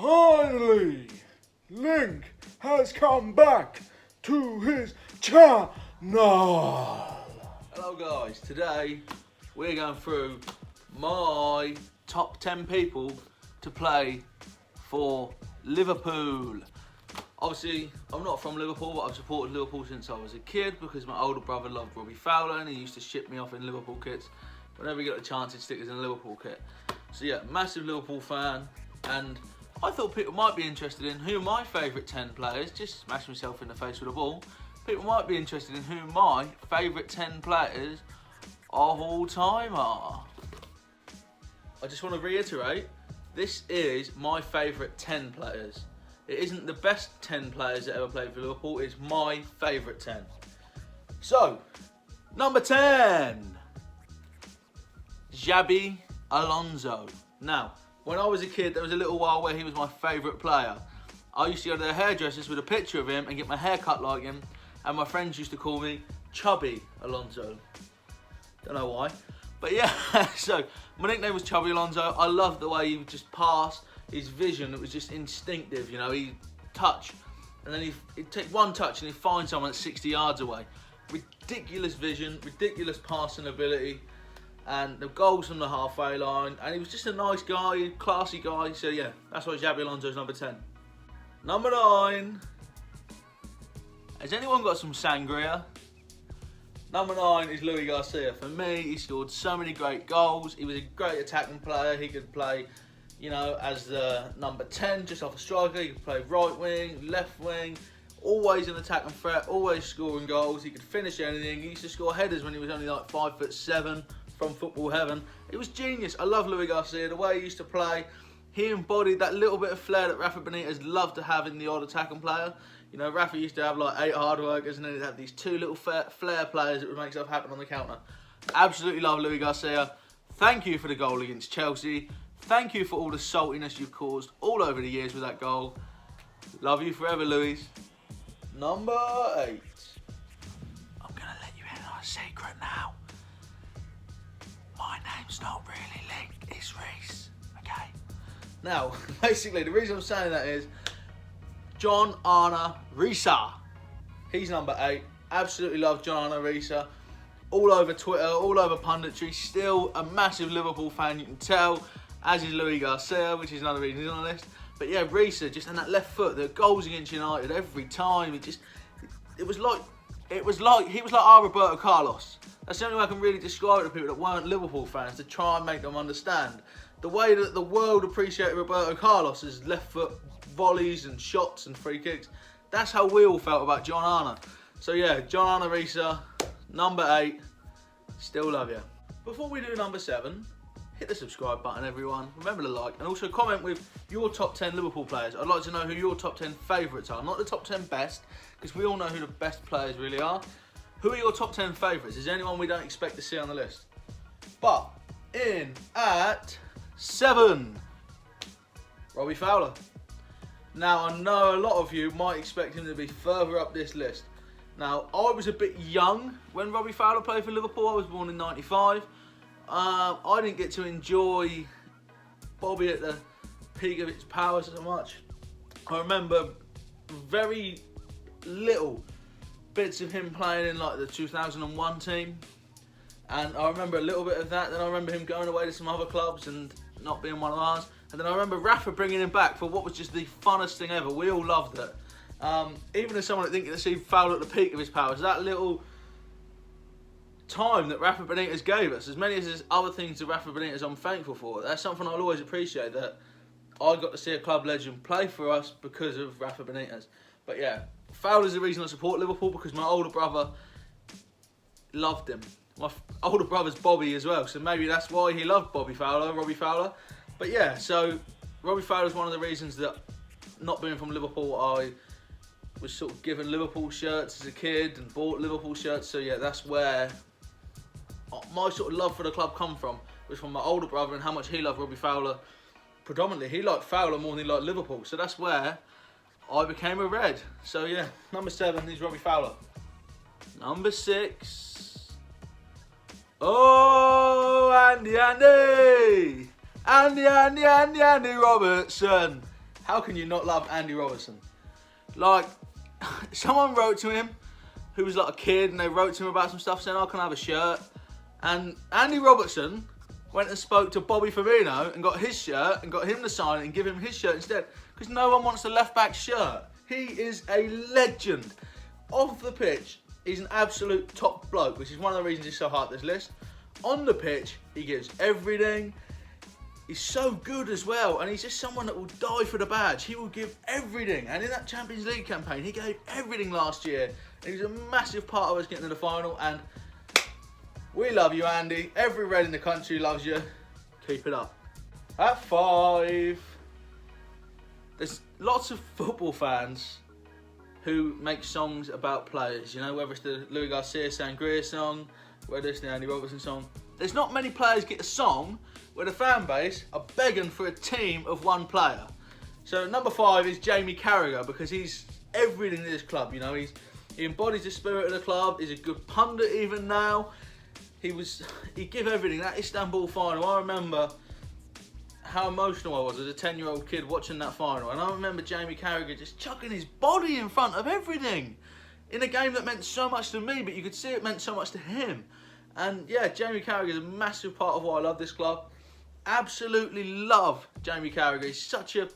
Finally, Link has come back to his channel. Hello guys, today we're going through my top 10 people to play for Liverpool. Obviously, I'm not from Liverpool, but I've supported Liverpool since I was a kid because my older brother loved Robbie Fowler and he used to ship me off in Liverpool kits. Whenever he got a chance, he'd stick us in a Liverpool kit. So yeah, massive Liverpool fan, and I thought people might be interested in who my favourite 10 players, just smash myself in the face with a ball, people might be interested in who my favourite 10 players of all time are. I just want to reiterate, this is my favourite 10 players. It isn't the best 10 players that ever played for Liverpool, it's my favourite 10. So, number 10, Xabi Alonso. Now, when I was a kid, there was a little while where he was my favourite player. I used to go to the hairdressers with a picture of him and get my hair cut like him, and my friends used to call me Chubby Alonso. Don't know why. But yeah, so my nickname was Chubby Alonso. I loved the way he would just pass, his vision, it was just instinctive, you know, he'd touch, and then he'd take one touch and he'd find someone at 60 yards away. Ridiculous vision, ridiculous passing ability, and the goals from the halfway line, and he was just a nice guy, classy guy, so yeah, that's why Xabi Alonso's number 10. Number 9, has anyone got some sangria? Number 9 is Luis Garcia. For me, he scored so many great goals. He was a great attacking player. He could play, you know, as the number 10, just off a striker. He could play right wing, left wing, always an attacking threat, always scoring goals. He could finish anything. He used to score headers when he was only like 5'7" from football heaven. It was genius. I love Luis Garcia, the way he used to play. He embodied that little bit of flair that Rafa Benitez loved to have in the odd attacking player. You know, Rafa used to have like 8 hard workers and then he'd have these 2 little flair players that would make stuff happen on the counter. Absolutely love Luis Garcia. Thank you for the goal against Chelsea. Thank you for all the saltiness you've caused all over the years with that goal. Love you forever, Luis. Number 8. I'm going to let you in on a secret now. My name's not really Link, it's Reese, okay? Now, basically, the reason I'm saying that is John Arne Riise. He's number 8. Absolutely love John Arne Riise. All over Twitter, all over punditry. Still a massive Liverpool fan, you can tell. As is Luis Garcia, which is another reason he's on the list. But yeah, Riise, just on that left foot, the goals against United every time. He was like our Roberto Carlos. That's the only way I can really describe it to people that weren't Liverpool fans, to try and make them understand. The way that the world appreciated Roberto Carlos' left foot volleys and shots and free kicks. That's how we all felt about John Arne. So yeah, John Arne Riise, number 8. Still love you. Before we do number 7, hit the subscribe button, everyone. Remember to like, and also comment with your top 10 Liverpool players. I'd like to know who your top 10 favourites are. Not the top 10 best, because we all know who the best players really are. Who are your top 10 favourites? Is there anyone we don't expect to see on the list? But in at 7, Robbie Fowler. Now, I know a lot of you might expect him to be further up this list. Now, I was a bit young when Robbie Fowler played for Liverpool. I was born in 95. I didn't get to enjoy Bobby at the peak of its powers so much. I remember very little bits of him playing in like the 2001 team. And I remember a little bit of that. Then I remember him going away to some other clubs and not being one of ours. And then I remember Rafa bringing him back for what was just the funnest thing ever. We all loved it. Even as someone that didn't get to see Fowler at the peak of his powers, that little time that Rafa Benitez gave us, as many as there's other things that Rafa Benitez I'm thankful for, that's something I'll always appreciate, that I got to see a club legend play for us because of Rafa Benitez. But yeah, Fowler's the reason I support Liverpool, because my older brother loved him. My older brother's Bobby as well, so maybe that's why he loved Robbie Fowler. But yeah, so Robbie Fowler's one of the reasons that, not being from Liverpool, I was sort of given Liverpool shirts as a kid and bought Liverpool shirts. So yeah, that's where my sort of love for the club come from, was from my older brother and how much he loved Robbie Fowler. Predominantly, he liked Fowler more than he liked Liverpool. So that's where I became a Red. So yeah, number 7 is Robbie Fowler. Number 6. Oh, Andy Robertson. How can you not love Andy Robertson? Like, someone wrote to him who was like a kid, and they wrote to him about some stuff saying, "Oh, can I have a shirt?" And Andy Robertson went and spoke to Bobby Firmino and got his shirt and got him to sign it and give him his shirt instead, because no one wants the left back shirt. He is a legend. Off the pitch, he's an absolute top bloke, which is one of the reasons he's so high at this list. On the pitch, he gives everything. He's so good as well, and he's just someone that will die for the badge. He will give everything, and in that Champions League campaign, he gave everything last year. And he was a massive part of us getting to the final, and we love you, Andy. Every Red in the country loves you. Keep it up. At 5, there's lots of football fans who make songs about players, you know, whether it's the Louis Garcia Sangria song, whether it's the Andy Robertson song. There's not many players get a song where the fan base are begging for a team of one player. So number 5 is Jamie Carragher, because he's everything in this club, you know. He embodies the spirit of the club. He's a good pundit even now. He gave everything. That Istanbul final, I remember how emotional I was as a 10-year-old kid watching that final. And I remember Jamie Carragher just chucking his body in front of everything in a game that meant so much to me, but you could see it meant so much to him. And yeah, Jamie Carragher is a massive part of why I love this club. Absolutely love Jamie Carragher. He's such a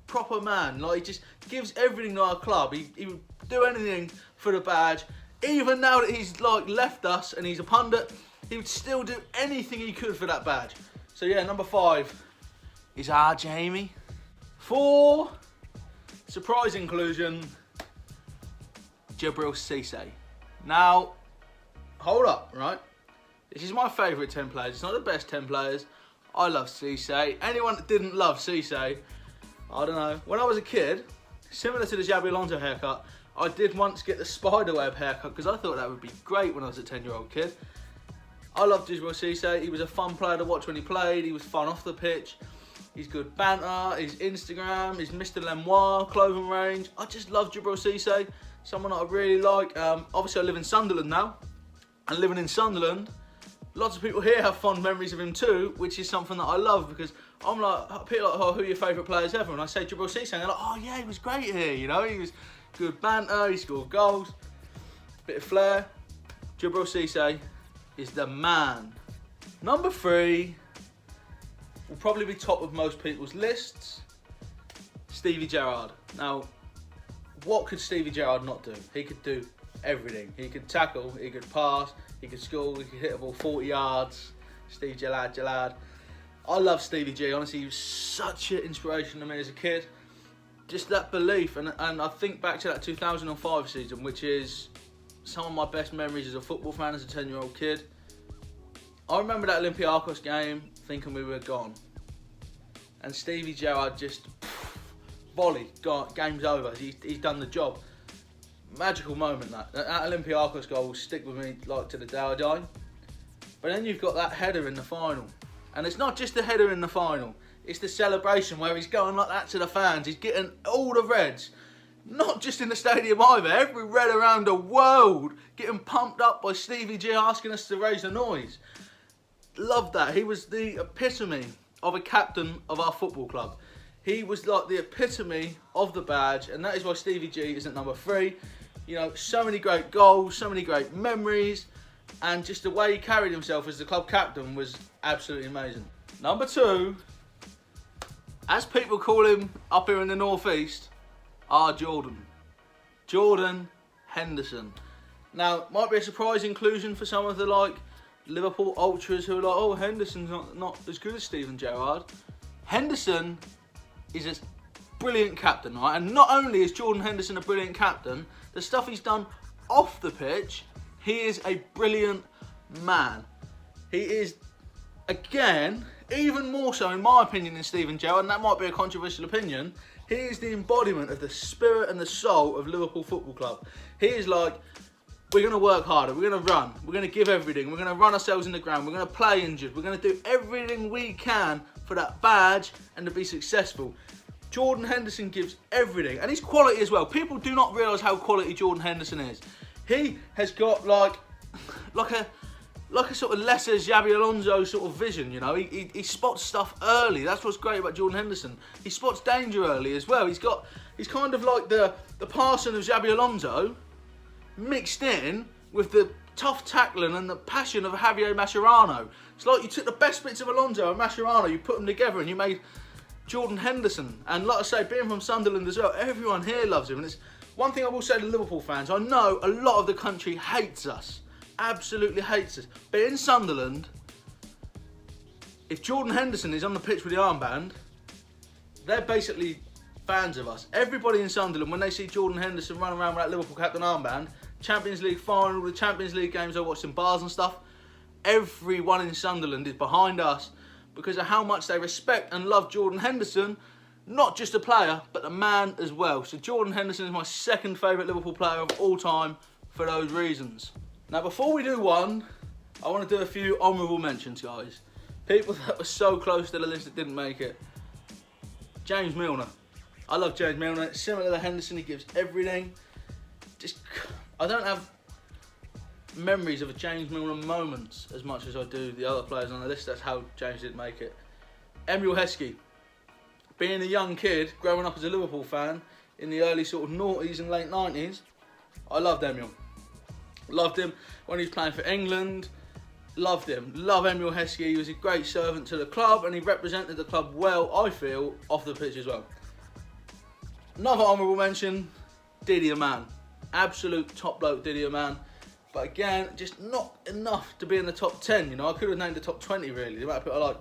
proper man. Like, he just gives everything to our club. He would do anything for the badge. Even now that he's like left us and he's a pundit, he would still do anything he could for that badge. So yeah, number 5 is our Jamie. 4, surprise inclusion, Djibril Cissé. Now, hold up, right? This is my favourite 10 players. It's not the best 10 players. I love Cissé. Anyone that didn't love Cissé, I don't know. When I was a kid, similar to the Xabi Alonso haircut, I did once get the spiderweb haircut because I thought that would be great when I was a 10-year-old kid. I loved Djibril Cissé. He was a fun player to watch when he played. He was fun off the pitch. He's good banter, his Instagram, his Mr. Lemoir clothing range. I just love Djibril Cissé, someone that I really like. Obviously, I live in Sunderland now, and living in Sunderland, lots of people here have fond memories of him too, which is something that I love, because I'm like, people are like, oh, who are your favourite players ever? And I say Djibril Cissé, and they're like, oh yeah, he was great here, you know, he was good banter, he scored goals, bit of flair. Djibril Cissé is the man. Number 3 will probably be top of most people's lists, Stevie Gerrard. Now, what could Stevie Gerrard not do? He could do everything. He could tackle, he could pass, he could score, he could hit a ball 40 yards. Steve Gerrard. I love Stevie G. Honestly, he was such an inspiration to me as a kid. Just that belief, and I think back to that 2005 season, which is some of my best memories as a football fan, as a 10-year-old kid. I remember that Olympiacos game thinking we were gone. And Stevie Gerrard just volley, game's over. He's done the job. Magical moment, that Olympiacos goal will stick with me like to the day I die. But then you've got that header in the final. And it's not just the header in the final. It's the celebration where he's going like that to the fans. He's getting all the Reds, not just in the stadium either, every Red around the world getting pumped up by Stevie G asking us to raise the noise. Love that. He was the epitome of a captain of our football club. He was like the epitome of the badge, and that is why Stevie G is at number 3. You know, so many great goals, so many great memories, and just the way he carried himself as the club captain was absolutely amazing. Number 2, as people call him up here in the northeast, Jordan Henderson. Now, might be a surprise inclusion for some of the like Liverpool ultras who are like, oh, Henderson's not as good as Steven Gerrard. Henderson is a brilliant captain, right? And not only is Jordan Henderson a brilliant captain, the stuff he's done off the pitch, he is a brilliant man. He is, again, even more so in my opinion than Steven Gerrard, and that might be a controversial opinion, he is the embodiment of the spirit and the soul of Liverpool Football Club. He is like, we're going to work harder, we're going to run, we're going to give everything, we're going to run ourselves in the ground, we're going to play injured, we're going to do everything we can for that badge and to be successful. Jordan Henderson gives everything, and he's quality as well. People do not realise how quality Jordan Henderson is. He has got like like a sort of lesser Xabi Alonso sort of vision, you know. He spots stuff early. That's what's great about Jordan Henderson. He spots danger early as well. He's kind of like the passing of Xabi Alonso mixed in with the tough tackling and the passion of Javier Mascherano. It's like you took the best bits of Alonso and Mascherano, you put them together and you made Jordan Henderson. And like I say, being from Sunderland as well, everyone here loves him. And it's one thing I will say to Liverpool fans, I know a lot of the country hates us. Absolutely hates us. But in Sunderland, if Jordan Henderson is on the pitch with the armband, they're basically fans of us. Everybody in Sunderland, when they see Jordan Henderson running around with that Liverpool captain armband, Champions League final, the Champions League games I watched in bars and stuff, everyone in Sunderland is behind us because of how much they respect and love Jordan Henderson, not just a player, but the man as well. So Jordan Henderson is my second favourite Liverpool player of all time for those reasons. Now, before we do one, I want to do a few honourable mentions, guys. People that were so close to the list that didn't make it. James Milner. I love James Milner. Similar to Henderson, he gives everything. I don't have memories of a James Milner moments as much as I do the other players on the list. That's how James didn't make it. Emile Heskey. Being a young kid, growing up as a Liverpool fan in the early sort of noughties and late 90s, I loved Emile. Loved him when he was playing for England. Loved him. Love Emile Heskey. He was a great servant to the club and he represented the club well, I feel, off the pitch as well. Another honourable mention, Didier Mann. Absolute top bloke, Didier Mann. But again, just not enough to be in the top 10, you know. I could have named the top 20 really, the amount of people I like.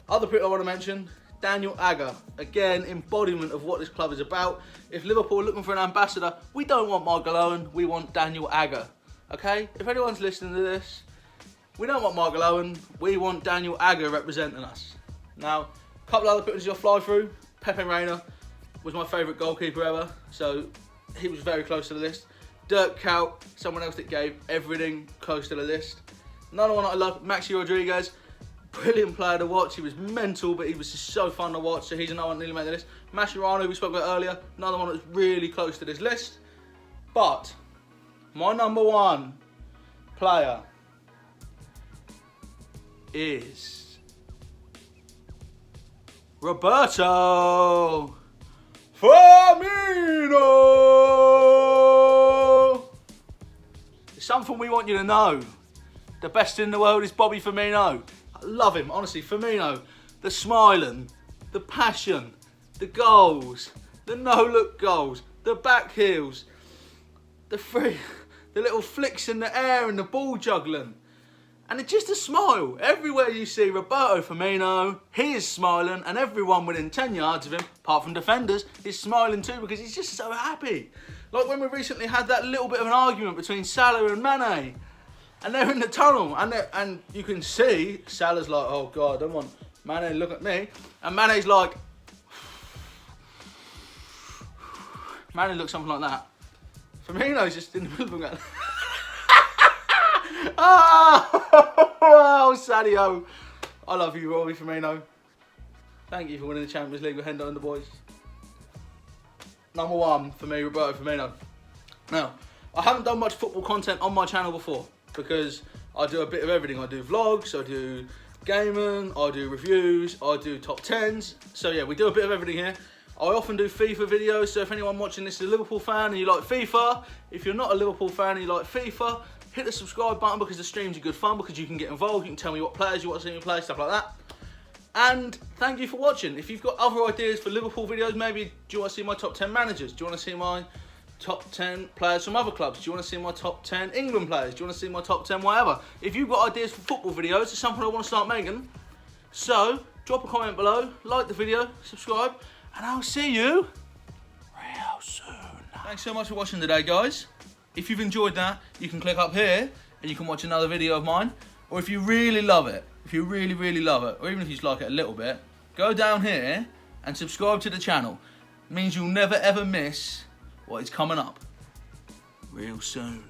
Other people I want to mention, Daniel Agger. Again, embodiment of what this club is about. If Liverpool are looking for an ambassador, we don't want Michael Owen, we want Daniel Agger. Okay? If anyone's listening to this, we don't want Michael Owen, we want Daniel Agger representing us. Now, a couple of other pictures you'll fly through. Pepe Reina was my favourite goalkeeper ever, so he was very close to the list. Dirk Kuyt, someone else that gave everything close to the list. Another one I love, Maxi Rodriguez. Brilliant player to watch. He was mental, but he was just so fun to watch, so he's another one that nearly made the list. Mascherano, we spoke about earlier, another one that's really close to this list. But my number one player is Roberto Firmino. It's something we want you to know. The best in the world is Bobby Firmino. I love him, honestly. Firmino, the smiling, the passion, the goals, the no-look goals, the back heels, the little flicks in the air and the ball juggling. And it's just a smile. Everywhere you see Roberto Firmino, he is smiling, and everyone within 10 yards of him, apart from defenders, is smiling too because he's just so happy. Like when we recently had that little bit of an argument between Salah and Mane, and they're in the tunnel, and you can see Salah's like, oh God, I don't want Mane to look at me, and Mane's like, Mane looks something like that. Firmino's just in the middle of him going, oh, Sadio. I love you, Robbie Firmino. Thank you for winning the Champions League with Hendo and the boys. Number one for me, Roberto Firmino. Now, I haven't done much football content on my channel before because I do a bit of everything. I do vlogs, I do gaming, I do reviews, I do top 10s. So yeah, we do a bit of everything here. I often do FIFA videos, so if anyone watching this is a Liverpool fan and you like FIFA, if you're not a Liverpool fan and you like FIFA, hit the subscribe button because the streams are good fun because you can get involved, you can tell me what players you want to see me play, stuff like that. And thank you for watching. If you've got other ideas for Liverpool videos, maybe do you want to see my top 10 managers? Do you want to see my top 10 players from other clubs? Do you want to see my top 10 England players? Do you want to see my top 10 whatever? If you've got ideas for football videos, it's something I want to start making. So, drop a comment below, like the video, subscribe, and I'll see you real soon. Thanks so much for watching today, guys. If you've enjoyed that, you can click up here and you can watch another video of mine. Or if you really love it, if you really, really love it, or even if you just like it a little bit, go down here and subscribe to the channel. It means you'll never ever miss what is coming up real soon.